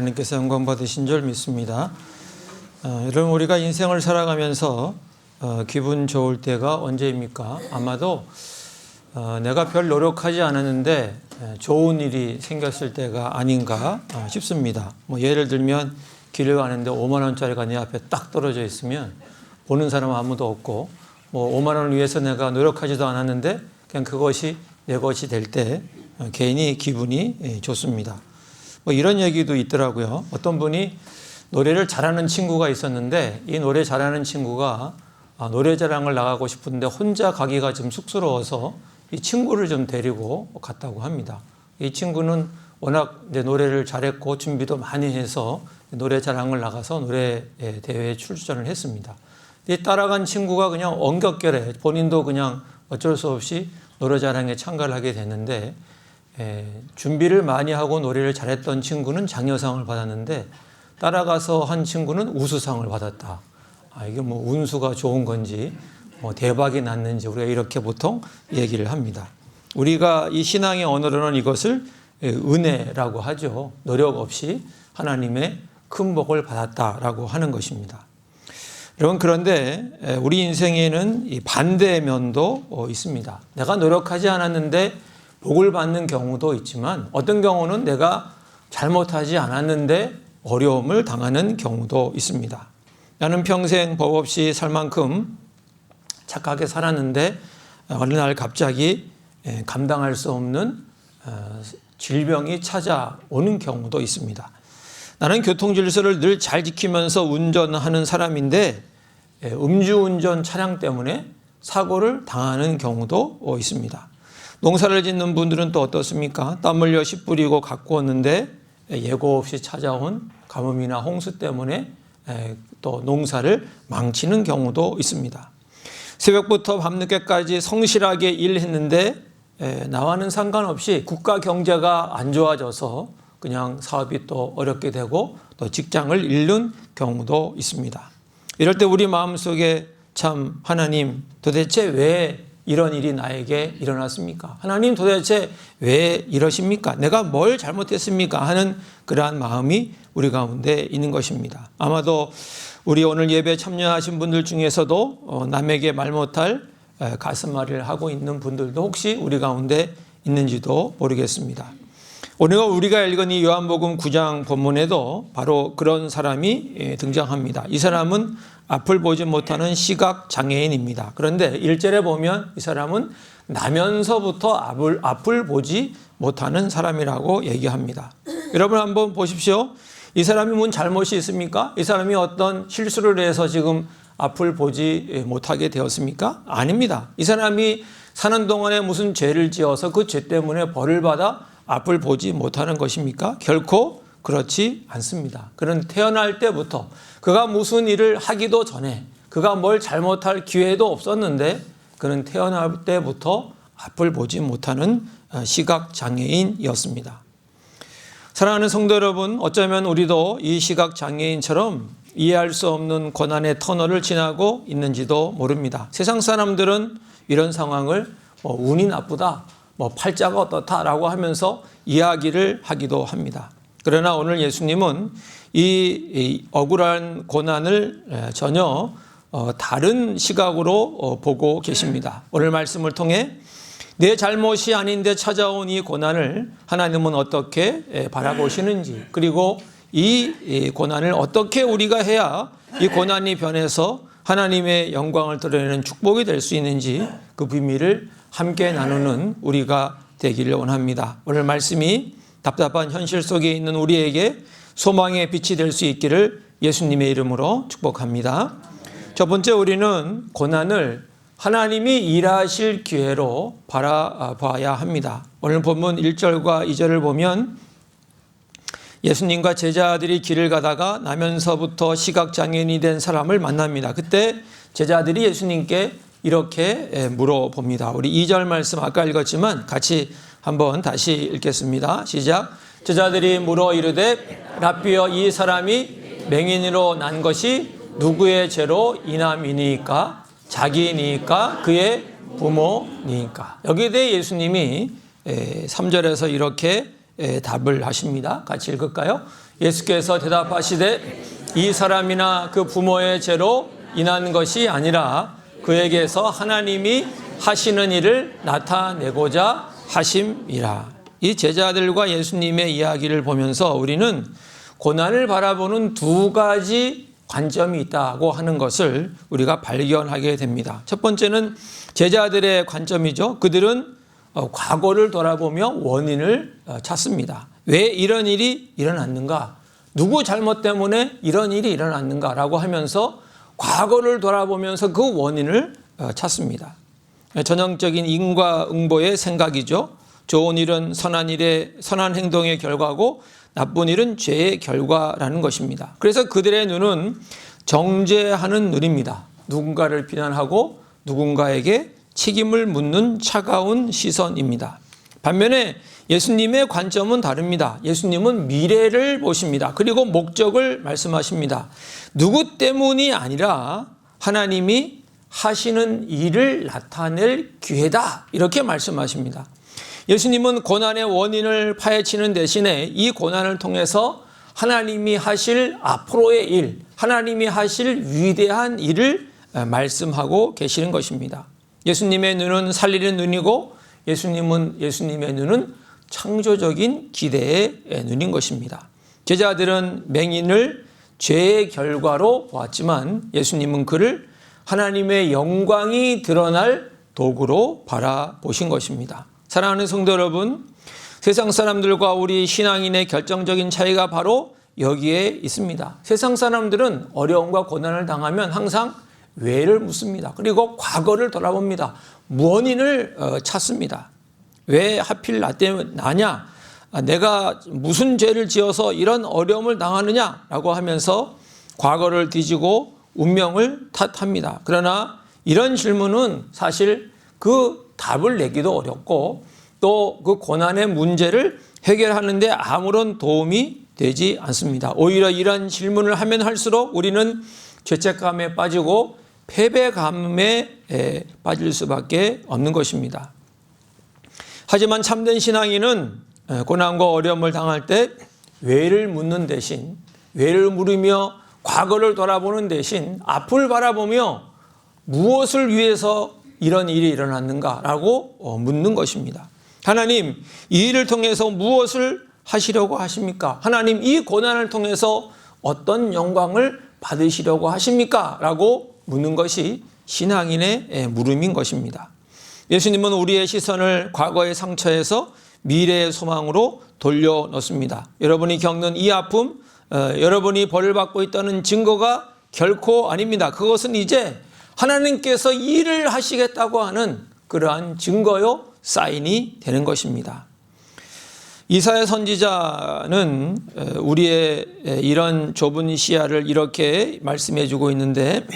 하나님께서 영광 받으신 줄 믿습니다. 여러분, 우리가 인생을 살아가면서 기분 좋을 때가 언제입니까? 아마도 내가 별 노력하지 않았는데 좋은 일이 생겼을 때가 아닌가 싶습니다. 예를 들면 길을 가는데 5만 원짜리가 내 앞에 딱 떨어져 있으면 보는 사람 아무도 없고 5만 원을 위해서 내가 노력하지도 않았는데 그냥 그것이 내 것이 될 때 개인이 기분이 좋습니다. 이런 얘기도 있더라고요. 어떤 분이 노래를 잘하는 친구가 있었는데 이 노래 잘하는 친구가 노래자랑을 나가고 싶은데 혼자 가기가 좀 쑥스러워서 이 친구를 좀 데리고 갔다고 합니다. 이 친구는 워낙 노래를 잘했고 준비도 많이 해서 노래자랑을 나가서 노래 대회에 출전을 했습니다. 이 따라간 친구가 그냥 엉겹결에 본인도 그냥 어쩔 수 없이 노래자랑에 참가를 하게 됐는데 준비를 많이 하고 노래를 잘했던 친구는 장려상을 받았는데 따라가서 한 친구는 우수상을 받았다. 이게 운수가 좋은 건지 대박이 났는지 우리가 이렇게 보통 얘기를 합니다. 우리가 이 신앙의 언어로는 이것을 은혜라고 하죠. 노력 없이 하나님의 큰 복을 받았다라고 하는 것입니다. 여러분, 그런데 우리 인생에는 이 반대의 면도 있습니다. 내가 노력하지 않았는데 복을 받는 경우도 있지만 어떤 경우는 내가 잘못하지 않았는데 어려움을 당하는 경우도 있습니다. 나는 평생 법 없이 살 만큼 착하게 살았는데 어느 날 갑자기 감당할 수 없는 질병이 찾아오는 경우도 있습니다. 나는 교통질서를 늘 잘 지키면서 운전하는 사람인데 음주운전 차량 때문에 사고를 당하는 경우도 있습니다. 농사를 짓는 분들은 또 어떻습니까? 땀 흘려 씨 뿌리고 가꾸었는데 예고 없이 찾아온 가뭄이나 홍수 때문에 또 농사를 망치는 경우도 있습니다. 새벽부터 밤늦게까지 성실하게 일했는데 나와는 상관없이 국가 경제가 안 좋아져서 그냥 사업이 또 어렵게 되고 또 직장을 잃는 경우도 있습니다. 이럴 때 우리 마음속에 참 하나님 도대체 왜 이런 일이 나에게 일어났습니까? 하나님 도대체 왜 이러십니까? 내가 뭘 잘못했습니까? 하는 그러한 마음이 우리 가운데 있는 것입니다. 아마도 우리 오늘 예배에 참여하신 분들 중에서도 남에게 말 못할 가슴앓이를 하고 있는 분들도 혹시 우리 가운데 있는지도 모르겠습니다. 오늘 우리가 읽은 이 요한복음 9장 본문에도 바로 그런 사람이 등장합니다. 이 사람은 앞을 보지 못하는 시각장애인입니다. 그런데 1절에 보면 이 사람은 나면서부터 앞을 보지 못하는 사람이라고 얘기합니다. 여러분 한번 보십시오. 이 사람이 뭔 잘못이 있습니까? 이 사람이 어떤 실수를 해서 지금 앞을 보지 못하게 되었습니까? 아닙니다. 이 사람이 사는 동안에 무슨 죄를 지어서 그 죄 때문에 벌을 받아 앞을 보지 못하는 것입니까? 결코 그렇지 않습니다. 그는 태어날 때부터 그가 무슨 일을 하기도 전에 그가 뭘 잘못할 기회도 없었는데 그는 태어날 때부터 앞을 보지 못하는 시각장애인이었습니다. 사랑하는 성도 여러분, 어쩌면 우리도 이 시각장애인처럼 이해할 수 없는 고난의 터널을 지나고 있는지도 모릅니다. 세상 사람들은 이런 상황을 운이 나쁘다, 팔자가 어떻다라고 하면서 이야기를 하기도 합니다. 그러나 오늘 예수님은 이 억울한 고난을 전혀 다른 시각으로 보고 계십니다. 오늘 말씀을 통해 내 잘못이 아닌데 찾아온 이 고난을 하나님은 어떻게 바라보시는지, 그리고 이 고난을 어떻게 우리가 해야 이 고난이 변해서 하나님의 영광을 드러내는 축복이 될 수 있는지 그 비밀을 함께 나누는 우리가 되기를 원합니다. 오늘 말씀이 답답한 현실 속에 있는 우리에게 소망의 빛이 될 수 있기를 예수님의 이름으로 축복합니다. 첫 번째, 우리는 고난을 하나님이 일하실 기회로 바라봐야 합니다. 오늘 본문 1절과 2절을 보면 예수님과 제자들이 길을 가다가 나면서부터 시각장애인이 된 사람을 만납니다. 그때 제자들이 예수님께 이렇게 물어봅니다. 우리 2절 말씀 아까 읽었지만 같이 한번 다시 읽겠습니다. 시작. 제자들이 물어 이르되 라삐여, 이 사람이 맹인으로 난 것이 누구의 죄로 인함이니까? 자기니까? 그의 부모니까? 여기에 대해 예수님이 3절에서 이렇게 답을 하십니다. 같이 읽을까요? 예수께서 대답하시되 이 사람이나 그 부모의 죄로 인한 것이 아니라 그에게서 하나님이 하시는 일을 나타내고자 하심이라. 이 제자들과 예수님의 이야기를 보면서 우리는 고난을 바라보는 두 가지 관점이 있다고 하는 것을 우리가 발견하게 됩니다. 첫 번째는 제자들의 관점이죠. 그들은 과거를 돌아보며 원인을 찾습니다. 왜 이런 일이 일어났는가? 누구 잘못 때문에 이런 일이 일어났는가라고 하면서 과거를 돌아보면서 그 원인을 찾습니다. 전형적인 인과응보의 생각이죠. 좋은 일은 선한 행동의 결과고 나쁜 일은 죄의 결과라는 것입니다. 그래서 그들의 눈은 정죄하는 눈입니다. 누군가를 비난하고 누군가에게 책임을 묻는 차가운 시선입니다. 반면에 예수님의 관점은 다릅니다. 예수님은 미래를 보십니다. 그리고 목적을 말씀하십니다. 누구 때문이 아니라 하나님이 하시는 일을 나타낼 기회다. 이렇게 말씀하십니다. 예수님은 고난의 원인을 파헤치는 대신에 이 고난을 통해서 하나님이 하실 앞으로의 일, 하나님이 하실 위대한 일을 말씀하고 계시는 것입니다. 예수님의 눈은 살리는 눈이고 예수님의 눈은 창조적인 기대의 눈인 것입니다. 제자들은 맹인을 죄의 결과로 보았지만 예수님은 그를 하나님의 영광이 드러날 도구로 바라보신 것입니다. 사랑하는 성도 여러분, 세상 사람들과 우리 신앙인의 결정적인 차이가 바로 여기에 있습니다. 세상 사람들은 어려움과 고난을 당하면 항상 왜를 묻습니다. 그리고 과거를 돌아봅니다. 원인을 찾습니다. 왜 하필 나 때문에 나냐? 내가 무슨 죄를 지어서 이런 어려움을 당하느냐라고 하면서 과거를 뒤지고 운명을 탓합니다. 그러나 이런 질문은 사실 그 답을 내기도 어렵고 또 그 고난의 문제를 해결하는 데 아무런 도움이 되지 않습니다. 오히려 이런 질문을 하면 할수록 우리는 죄책감에 빠지고 패배감에 빠질 수밖에 없는 것입니다. 하지만 참된 신앙인은 고난과 어려움을 당할 때 왜를 묻는 대신, 왜를 물으며 과거를 돌아보는 대신 앞을 바라보며 무엇을 위해서 이런 일이 일어났는가라고 묻는 것입니다. 하나님, 이 일을 통해서 무엇을 하시려고 하십니까? 하나님, 이 고난을 통해서 어떤 영광을 받으시려고 하십니까? 라고 묻는 것이 신앙인의 물음인 것입니다. 예수님은 우리의 시선을 과거의 상처에서 미래의 소망으로 돌려놓습니다. 여러분이 겪는 이 아픔, 여러분이 벌을 받고 있다는 증거가 결코 아닙니다. 그것은 이제 하나님께서 일을 하시겠다고 하는 그러한 증거요, 사인이 되는 것입니다. 이사야 선지자는 우리의 이런 좁은 시야를 이렇게 말씀해 주고 있는데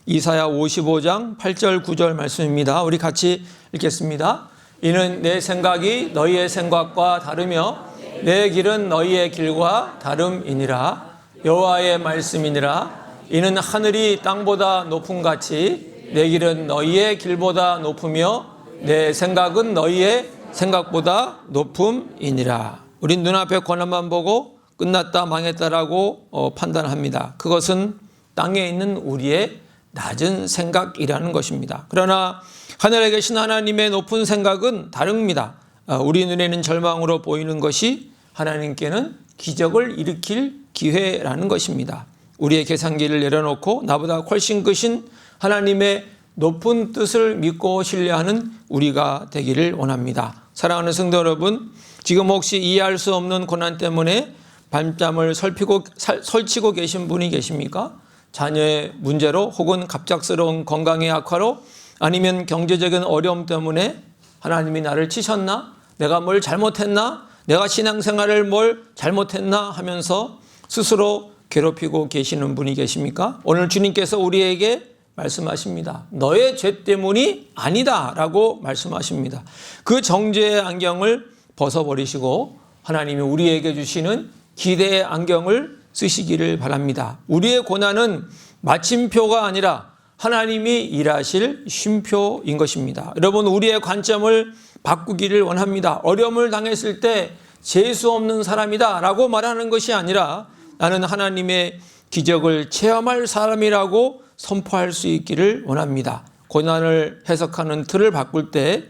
이사야 55장 8절 9절 말씀입니다. 우리 같이 읽겠습니다. 이는 내 생각이 너희의 생각과 다르며 내 길은 너희의 길과 다름이니라. 여호와의 말씀이니라. 이는 하늘이 땅보다 높음 같이 내 길은 너희의 길보다 높으며 내 생각은 너희의 생각보다 높음이니라. 우린 눈앞에 고난만 보고 끝났다 망했다라고 판단합니다. 그것은 땅에 있는 우리의 낮은 생각이라는 것입니다. 그러나 하늘에 계신 하나님의 높은 생각은 다릅니다. 우리 눈에는 절망으로 보이는 것이 하나님께는 기적을 일으킬 기회라는 것입니다. 우리의 계산기를 내려놓고 나보다 훨씬 크신 하나님의 높은 뜻을 믿고 신뢰하는 우리가 되기를 원합니다. 사랑하는 성도 여러분, 지금 혹시 이해할 수 없는 고난 때문에 밤잠을 설치고 계신 분이 계십니까? 자녀의 문제로 혹은 갑작스러운 건강의 악화로 아니면 경제적인 어려움 때문에 하나님이 나를 치셨나? 내가 뭘 잘못했나? 내가 신앙생활을 뭘 잘못했나? 하면서 스스로 괴롭히고 계시는 분이 계십니까? 오늘 주님께서 우리에게 말씀하십니다. 너의 죄 때문이 아니다 라고 말씀하십니다. 그 정죄의 안경을 벗어버리시고 하나님이 우리에게 주시는 기대의 안경을 쓰시기를 바랍니다. 우리의 고난은 마침표가 아니라 하나님이 일하실 쉼표인 것입니다. 여러분, 우리의 관점을 바꾸기를 원합니다. 어려움을 당했을 때 재수 없는 사람이다 라고 말하는 것이 아니라 나는 하나님의 기적을 체험할 사람이라고 선포할 수 있기를 원합니다. 고난을 해석하는 틀을 바꿀 때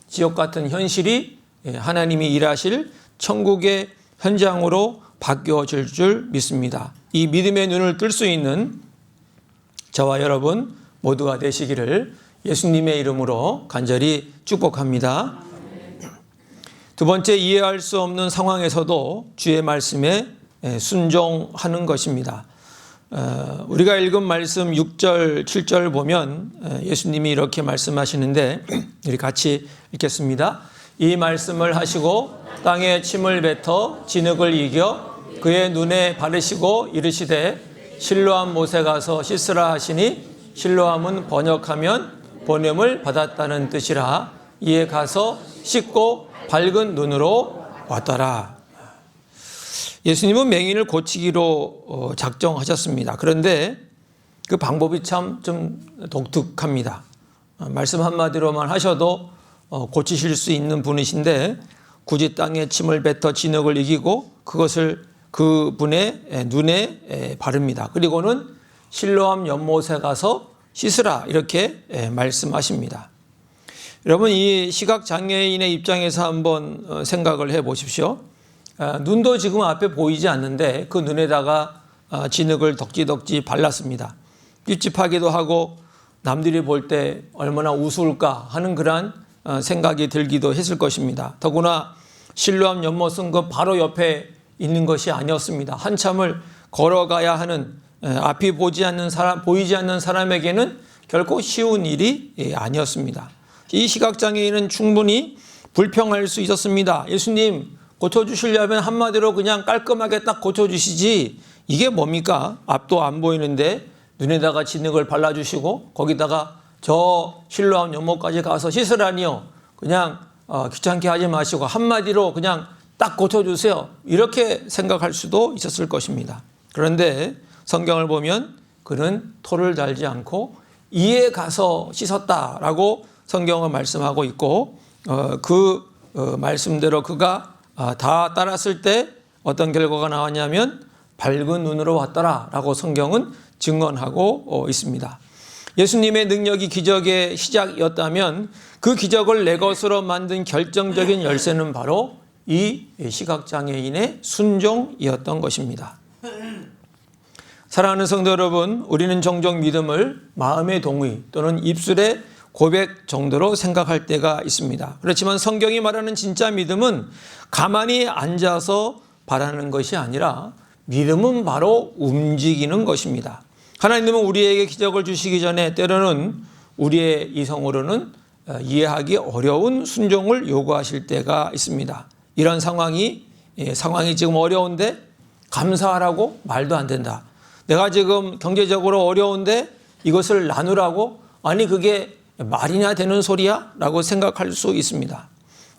지옥 같은 현실이 하나님이 일하실 천국의 현장으로 바뀌어질 줄 믿습니다. 이 믿음의 눈을 뜰 수 있는 저와 여러분 모두가 되시기를 예수님의 이름으로 간절히 축복합니다. 두 번째, 이해할 수 없는 상황에서도 주의 말씀에 순종하는 것입니다. 우리가 읽은 말씀 6절, 7절 보면 예수님이 이렇게 말씀하시는데 우리 같이 읽겠습니다. 이 말씀을 하시고 땅에 침을 뱉어 진흙을 이겨 그의 눈에 바르시고 이르시되 실로암 못에 가서 씻으라 하시니 실로암은 번역하면 보냄을 받았다는 뜻이라. 이에 가서 씻고 밝은 눈으로 왔더라. 예수님은 맹인을 고치기로 작정하셨습니다. 그런데 그 방법이 참 좀 독특합니다. 말씀 한마디로만 하셔도 고치실 수 있는 분이신데 굳이 땅에 침을 뱉어 진흙을 이기고 그것을 그분의 눈에 바릅니다. 그리고는 실로암 연못에 가서 씻으라 이렇게 말씀하십니다. 여러분, 이 시각장애인의 입장에서 한번 생각을 해 보십시오. 눈도 지금 앞에 보이지 않는데 그 눈에다가 진흙을 덕지덕지 발랐습니다. 찝찝하기도 하고 남들이 볼 때 얼마나 우스울까 하는 그러한 생각이 들기도 했을 것입니다. 더구나 실로암 연못은 그 바로 옆에 있는 것이 아니었습니다. 한참을 걸어가야 하는, 앞이 보이지 않는 사람에게는 결코 쉬운 일이 아니었습니다. 이 시각장애인은 충분히 불평할 수 있었습니다. 예수님, 고쳐주시려면 한마디로 그냥 깔끔하게 딱 고쳐주시지 이게 뭡니까? 앞도 안 보이는데 눈에다가 진흙을 발라주시고 거기다가 저 실로암 연못까지 가서 씻으라니요. 그냥 귀찮게 하지 마시고 한마디로 그냥 딱 고쳐주세요. 이렇게 생각할 수도 있었을 것입니다. 그런데 성경을 보면 그는 토를 달지 않고 이에 가서 씻었다라고 성경은 말씀하고 있고 그 말씀대로 그가 다 따랐을 때 어떤 결과가 나왔냐면 밝은 눈으로 왔더라라고 성경은 증언하고 있습니다. 예수님의 능력이 기적의 시작이었다면 그 기적을 내 것으로 만든 결정적인 열쇠는 바로 이 시각장애인의 순종이었던 것입니다. 사랑하는 성도 여러분, 우리는 종종 믿음을 마음의 동의 또는 입술의 고백 정도로 생각할 때가 있습니다. 그렇지만 성경이 말하는 진짜 믿음은 가만히 앉아서 바라는 것이 아니라 믿음은 바로 움직이는 것입니다. 하나님은 우리에게 기적을 주시기 전에 때로는 우리의 이성으로는 이해하기 어려운 순종을 요구하실 때가 있습니다. 이런 상황이 지금 어려운데 감사하라고 말도 안 된다. 내가 지금 경제적으로 어려운데 이것을 나누라고? 아니 그게 말이나 되는 소리야? 라고 생각할 수 있습니다.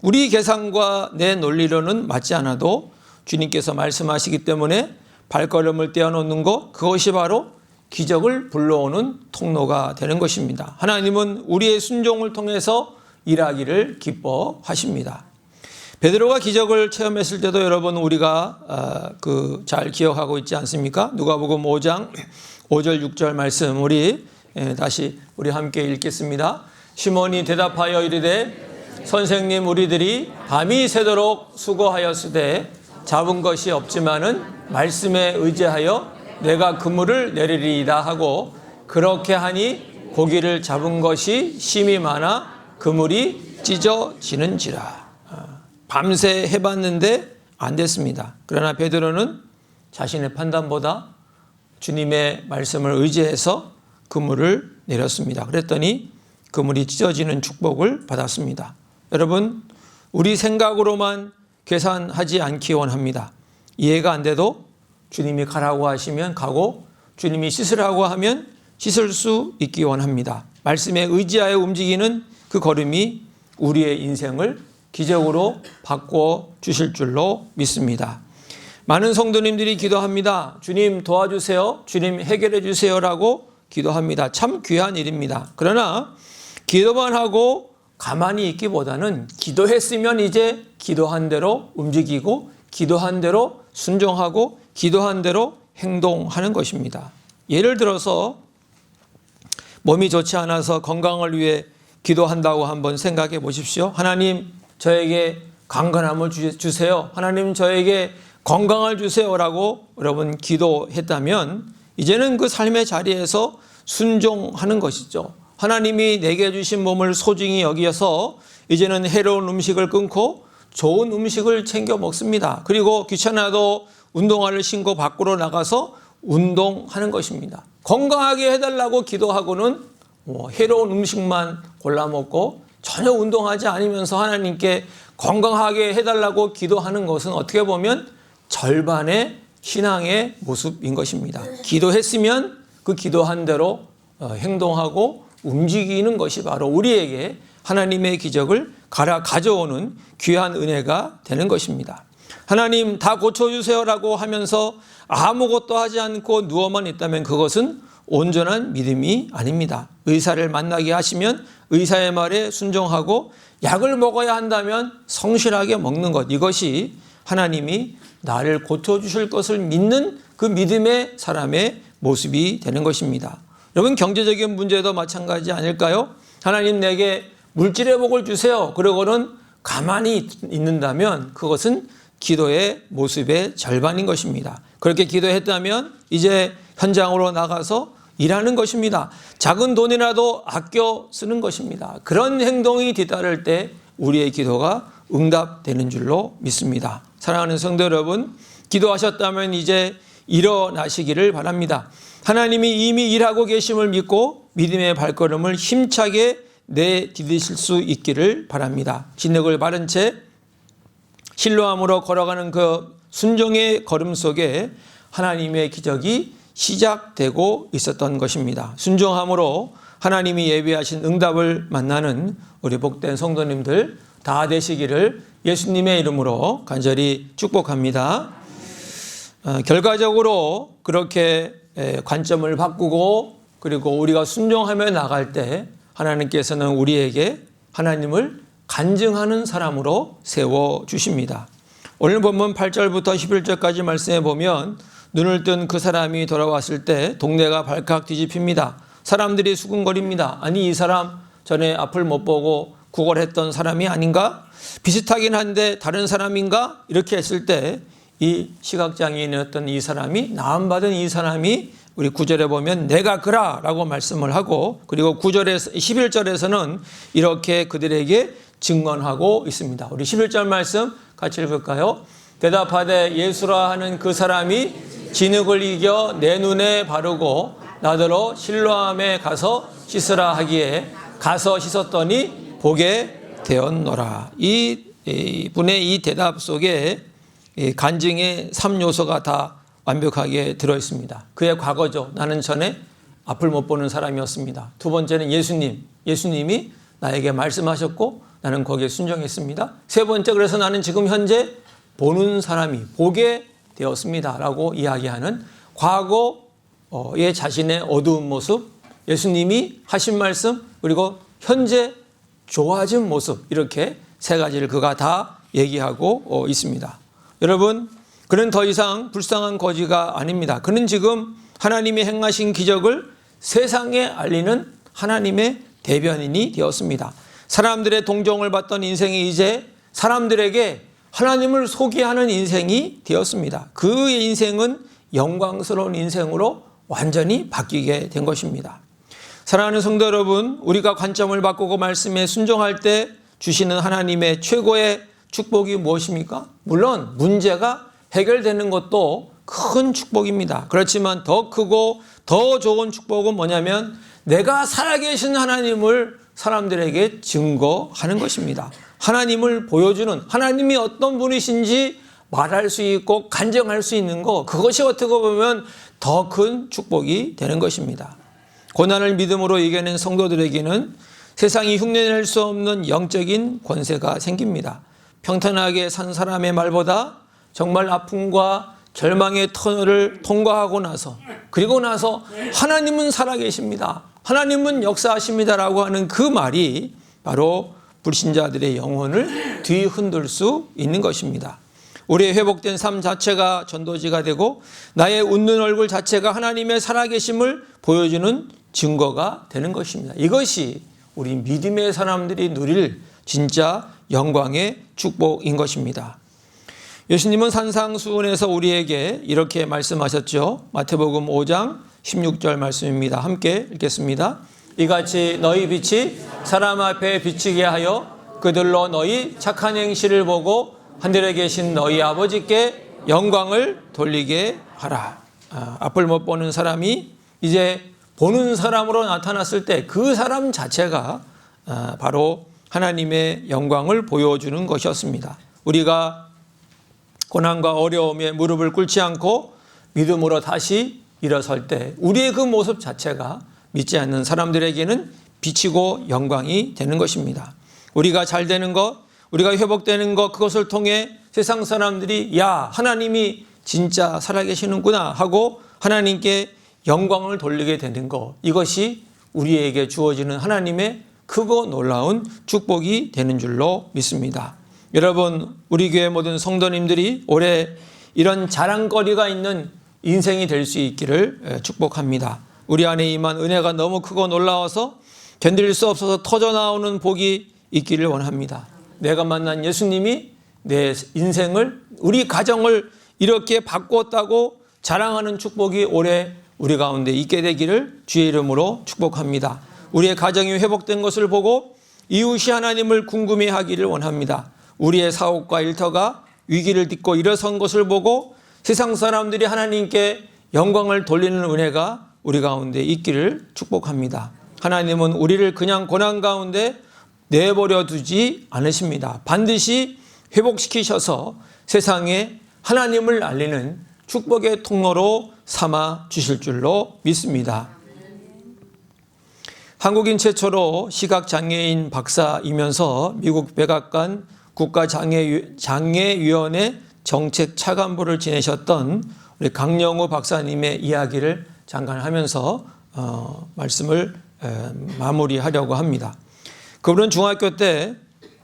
우리 계산과 내 논리로는 맞지 않아도 주님께서 말씀하시기 때문에 발걸음을 떼어놓는 것, 그것이 바로 기적을 불러오는 통로가 되는 것입니다. 하나님은 우리의 순종을 통해서 일하기를 기뻐하십니다. 베드로가 기적을 체험했을 때도 여러분 우리가 잘 기억하고 있지 않습니까? 누가복음 5장 5절 6절 말씀 우리 함께 읽겠습니다. 시몬이 대답하여 이르되 선생님, 우리들이 밤이 새도록 수고하였으되 잡은 것이 없지만은 말씀에 의지하여 내가 그물을 내리리이다 하고 그렇게 하니 고기를 잡은 것이 심히 많아 그물이 찢어지는지라. 밤새 해봤는데 안 됐습니다. 그러나 베드로는 자신의 판단보다 주님의 말씀을 의지해서 그물을 내렸습니다. 그랬더니 그물이 찢어지는 축복을 받았습니다. 여러분, 우리 생각으로만 계산하지 않기 원합니다. 이해가 안 돼도 주님이 가라고 하시면 가고 주님이 씻으라고 하면 씻을 수 있기 원합니다. 말씀에 의지하여 움직이는 그 걸음이 우리의 인생을 기적으로 바꿔 주실 줄로 믿습니다. 많은 성도님들이 기도합니다. 주님 도와주세요. 주님 해결해 주세요라고 기도합니다. 참 귀한 일입니다. 그러나 기도만 하고 가만히 있기보다는 기도했으면 이제 기도한 대로 움직이고 기도한 대로 순종하고 기도한 대로 행동하는 것입니다. 예를 들어서 몸이 좋지 않아서 건강을 위해 기도한다고 한번 생각해 보십시오. 하나님, 저에게 강건함을 주세요. 하나님, 저에게 건강을 주세요라고 여러분 기도했다면 이제는 그 삶의 자리에서 순종하는 것이죠. 하나님이 내게 주신 몸을 소중히 여기어서 이제는 해로운 음식을 끊고 좋은 음식을 챙겨 먹습니다. 그리고 귀찮아도 운동화를 신고 밖으로 나가서 운동하는 것입니다. 건강하게 해달라고 기도하고는 해로운 음식만 골라 먹고 전혀 운동하지 않으면서 하나님께 건강하게 해달라고 기도하는 것은 어떻게 보면 절반의 신앙의 모습인 것입니다. 기도했으면 그 기도한 대로 행동하고 움직이는 것이 바로 우리에게 하나님의 기적을 가져오는 귀한 은혜가 되는 것입니다. 하나님 다 고쳐주세요라고 하면서 아무것도 하지 않고 누워만 있다면 그것은 온전한 믿음이 아닙니다. 의사를 만나게 하시면 의사의 말에 순종하고 약을 먹어야 한다면 성실하게 먹는 것, 이것이 하나님이 나를 고쳐주실 것을 믿는 그 믿음의 사람의 모습이 되는 것입니다. 여러분, 경제적인 문제도 마찬가지 아닐까요? 하나님 내게 물질의 복을 주세요. 그러고는 가만히 있는다면 그것은 기도의 모습의 절반인 것입니다. 그렇게 기도했다면 이제 현장으로 나가서 일하는 것입니다. 작은 돈이라도 아껴 쓰는 것입니다. 그런 행동이 뒤따를 때 우리의 기도가 응답되는 줄로 믿습니다. 사랑하는 성도 여러분, 기도하셨다면 이제 일어나시기를 바랍니다. 하나님이 이미 일하고 계심을 믿고 믿음의 발걸음을 힘차게 내디디실 수 있기를 바랍니다. 진흙을 바른 채 신뢰함으로 걸어가는 그 순종의 걸음 속에 하나님의 기적이 시작되고 있었던 것입니다. 순종함으로 하나님이 예비하신 응답을 만나는 우리 복된 성도님들 다 되시기를 예수님의 이름으로 간절히 축복합니다. 결과적으로 그렇게 관점을 바꾸고 그리고 우리가 순종하며 나갈 때 하나님께서는 우리에게 하나님을 간증하는 사람으로 세워주십니다. 오늘 본문 8절부터 11절까지 말씀해 보면 눈을 뜬 그 사람이 돌아왔을 때 동네가 발칵 뒤집힙니다. 사람들이 수군거립니다. 아니, 이 사람 전에 앞을 못 보고 구걸했던 사람이 아닌가? 비슷하긴 한데 다른 사람인가? 이렇게 했을 때 이 시각장애인이었던 이 사람이, 나음받은 이 사람이 우리 9절에 보면 내가 그라 라고 말씀을 하고, 그리고 9절에서 11절에서는 이렇게 그들에게 증언하고 있습니다. 우리 11절 말씀 같이 읽을까요? 대답하되 예수라 하는 그 사람이 진흙을 이겨 내 눈에 바르고 나더러 실로암에 가서 씻으라 하기에 가서 씻었더니 보게 되었노라. 이 분의 이 대답 속에 간증의 3요소가 다 완벽하게 들어있습니다. 그의 과거죠. 나는 전에 앞을 못 보는 사람이었습니다. 두 번째는 예수님이 나에게 말씀하셨고 나는 거기에 순종했습니다. 세 번째, 그래서 나는 지금 현재 보는 사람이 보게 되었습니다 라고 이야기하는 과거의 자신의 어두운 모습, 예수님이 하신 말씀, 그리고 현재 좋아진 모습, 이렇게 세 가지를 그가 다 얘기하고 있습니다. 여러분, 그는 더 이상 불쌍한 거지가 아닙니다. 그는 지금 하나님이 행하신 기적을 세상에 알리는 하나님의 대변인이 되었습니다. 사람들의 동정을 받던 인생이 이제 사람들에게 하나님을 소개하는 인생이 되었습니다. 그 인생은 영광스러운 인생으로 완전히 바뀌게 된 것입니다. 사랑하는 성도 여러분, 우리가 관점을 바꾸고 말씀에 순종할 때 주시는 하나님의 최고의 축복이 무엇입니까? 물론 문제가 해결되는 것도 큰 축복입니다. 그렇지만 더 크고 더 좋은 축복은 뭐냐면 내가 살아계신 하나님을 사람들에게 증거하는 것입니다. 하나님을 보여주는, 하나님이 어떤 분이신지 말할 수 있고 간증할 수 있는 것, 그것이 어떻게 보면 더 큰 축복이 되는 것입니다. 고난을 믿음으로 이겨낸 성도들에게는 세상이 흉내낼 수 없는 영적인 권세가 생깁니다. 평탄하게 산 사람의 말보다 정말 아픔과 절망의 터널을 통과하고 나서, 그리고 나서 하나님은 살아계십니다, 하나님은 역사하십니다라고 하는 그 말이 바로 불신자들의 영혼을 뒤흔들 수 있는 것입니다. 우리의 회복된 삶 자체가 전도지가 되고 나의 웃는 얼굴 자체가 하나님의 살아계심을 보여주는 증거가 되는 것입니다. 이것이 우리 믿음의 사람들이 누릴 진짜 영광의 축복인 것입니다. 예수님은 산상수훈에서 우리에게 이렇게 말씀하셨죠. 마태복음 5장 16절 말씀입니다. 함께 읽겠습니다. 이같이 너희 빛이 사람 앞에 비치게 하여 그들로 너희 착한 행실을 보고 하늘에 계신 너희 아버지께 영광을 돌리게 하라. 앞을 못 보는 사람이 이제 보는 사람으로 나타났을 때 그 사람 자체가 바로 하나님의 영광을 보여주는 것이었습니다. 우리가 고난과 어려움에 무릎을 꿇지 않고 믿음으로 다시 일어설 때 우리의 그 모습 자체가 믿지 않는 사람들에게는 비치고 영광이 되는 것입니다. 우리가 잘 되는 것, 우리가 회복되는 것, 그것을 통해 세상 사람들이 야, 하나님이 진짜 살아계시는구나 하고 하나님께 영광을 돌리게 되는 것, 이것이 우리에게 주어지는 하나님의 크고 놀라운 축복이 되는 줄로 믿습니다. 여러분, 우리 교회 모든 성도님들이 올해 이런 자랑거리가 있는 인생이 될 수 있기를 축복합니다. 우리 안에 임한 은혜가 너무 크고 놀라워서 견딜 수 없어서 터져나오는 복이 있기를 원합니다. 내가 만난 예수님이 내 인생을, 우리 가정을 이렇게 바꾸었다고 자랑하는 축복이 올해 우리 가운데 있게 되기를 주의 이름으로 축복합니다. 우리의 가정이 회복된 것을 보고 이웃이 하나님을 궁금해하기를 원합니다. 우리의 사업과 일터가 위기를 딛고 일어선 것을 보고 세상 사람들이 하나님께 영광을 돌리는 은혜가 우리 가운데 있기를 축복합니다. 하나님은 우리를 그냥 고난 가운데 내버려 두지 않으십니다. 반드시 회복시키셔서 세상에 하나님을 알리는 축복의 통로로 삼아 주실 줄로 믿습니다. 한국인 최초로 시각장애인 박사이면서 미국 백악관 국가장애위원회 정책 차관보를 지내셨던 우리 강영우 박사님의 이야기를 잠깐 하면서 말씀을 마무리하려고 합니다. 그분은 중학교 때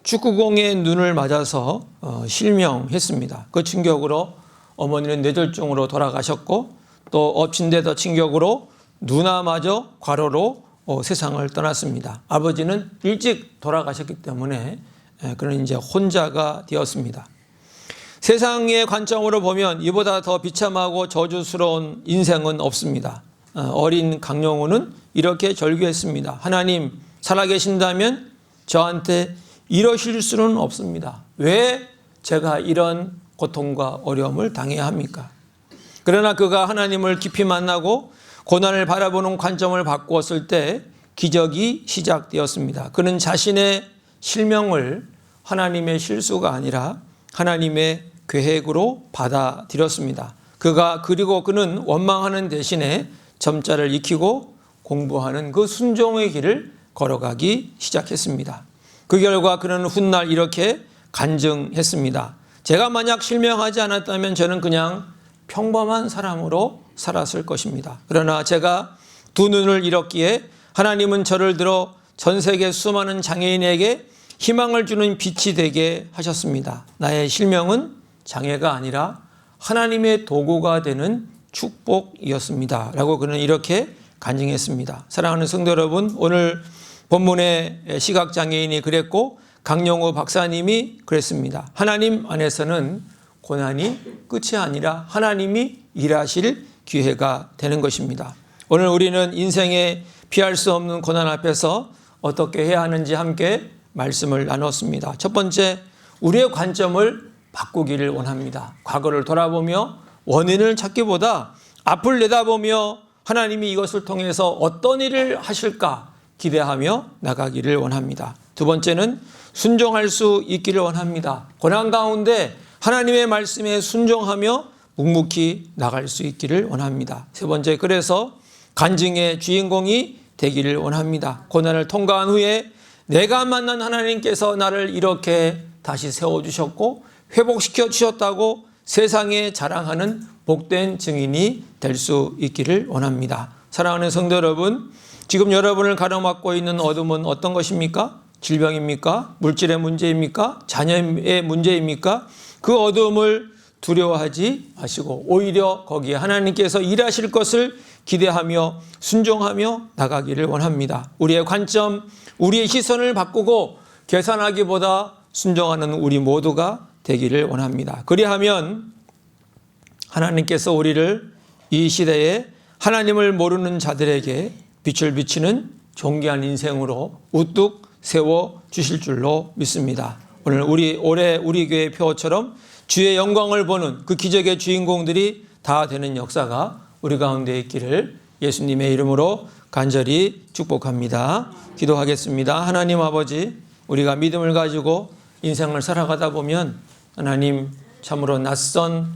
축구공의 눈을 맞아서 실명했습니다. 그 충격으로 어머니는 뇌졸중으로 돌아가셨고 또 엎친 데 더 충격으로 누나마저 과로로 세상을 떠났습니다. 아버지는 일찍 돌아가셨기 때문에 그는 이제 혼자가 되었습니다. 세상의 관점으로 보면 이보다 더 비참하고 저주스러운 인생은 없습니다. 어린 강영우는 이렇게 절규했습니다. 하나님 살아계신다면 저한테 이러실 수는 없습니다. 왜 제가 이런 고통과 어려움을 당해야 합니까? 그러나 그가 하나님을 깊이 만나고 고난을 바라보는 관점을 바꾸었을 때 기적이 시작되었습니다. 그는 자신의 실명을 하나님의 실수가 아니라 하나님의 계획으로 받아들였습니다. 그리고 그는 원망하는 대신에 점자를 익히고 공부하는 그 순종의 길을 걸어가기 시작했습니다. 그 결과 그는 훗날 이렇게 간증했습니다. 제가 만약 실명하지 않았다면 저는 그냥 평범한 사람으로 살았을 것입니다. 그러나 제가 두 눈을 잃었기에 하나님은 저를 들어 전 세계 수많은 장애인에게 희망을 주는 빛이 되게 하셨습니다. 나의 실명은 장애가 아니라 하나님의 도구가 되는 축복이었습니다. 라고 그는 이렇게 간증했습니다. 사랑하는 성도 여러분, 오늘 본문의 시각장애인이 그랬고 강영우 박사님이 그랬습니다. 하나님 안에서는 고난이 끝이 아니라 하나님이 일하실 기회가 되는 것입니다. 오늘 우리는 인생에 피할 수 없는 고난 앞에서 어떻게 해야 하는지 함께 말씀을 나눴습니다. 첫 번째, 우리의 관점을 바꾸기를 원합니다. 과거를 돌아보며 원인을 찾기보다 앞을 내다보며 하나님이 이것을 통해서 어떤 일을 하실까 기대하며 나가기를 원합니다. 두 번째는 순종할 수 있기를 원합니다. 고난 가운데 하나님의 말씀에 순종하며 묵묵히 나갈 수 있기를 원합니다. 세 번째, 그래서 간증의 주인공이 되기를 원합니다. 고난을 통과한 후에 내가 만난 하나님께서 나를 이렇게 다시 세워주셨고 회복시켜 주셨다고 세상에 자랑하는 복된 증인이 될 수 있기를 원합니다. 사랑하는 성도 여러분, 지금 여러분을 가로막고 있는 어둠은 어떤 것입니까? 질병입니까? 물질의 문제입니까? 자녀의 문제입니까? 그 어려움을 두려워하지 마시고 오히려 거기에 하나님께서 일하실 것을 기대하며 순종하며 나가기를 원합니다. 우리의 관점, 우리의 시선을 바꾸고 계산하기보다 순종하는 우리 모두가 되기를 원합니다. 그리하면 하나님께서 우리를 이 시대에 하나님을 모르는 자들에게 빛을 비치는 존귀한 인생으로 우뚝 세워 주실 줄로 믿습니다. 오늘 올해 우리 교회 표어처럼 주의 영광을 보는 그 기적의 주인공들이 다 되는 역사가 우리 가운데 있기를 예수님의 이름으로 간절히 축복합니다. 기도하겠습니다. 하나님 아버지, 우리가 믿음을 가지고 인생을 살아가다 보면 하나님 참으로 낯선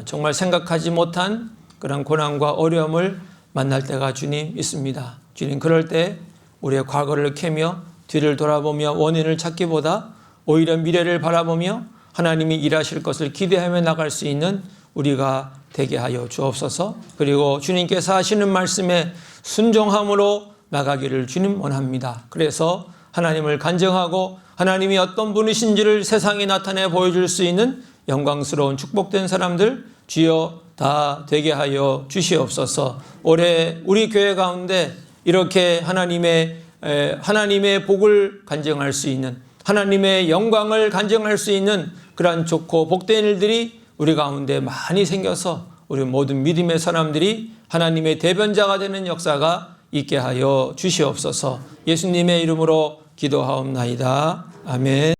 정말 생각하지 못한 그런 고난과 어려움을 만날 때가 주님 있습니다. 주님, 그럴 때 우리의 과거를 캐며 뒤를 돌아보며 원인을 찾기보다 오히려 미래를 바라보며 하나님이 일하실 것을 기대하며 나갈 수 있는 우리가 되게 하여 주옵소서. 그리고 주님께서 하시는 말씀에 순종함으로 나가기를 주님 원합니다. 그래서 하나님을 간증하고 하나님이 어떤 분이신지를 세상에 나타내 보여줄 수 있는 영광스러운 축복된 사람들 주여 다 되게 하여 주시옵소서. 올해 우리 교회 가운데 이렇게 하나님의 복을 간증할 수 있는, 하나님의 영광을 간증할 수 있는 그러한 좋고 복된 일들이 우리 가운데 많이 생겨서 우리 모든 믿음의 사람들이 하나님의 대변자가 되는 역사가 있게 하여 주시옵소서. 예수님의 이름으로 기도하옵나이다. 아멘.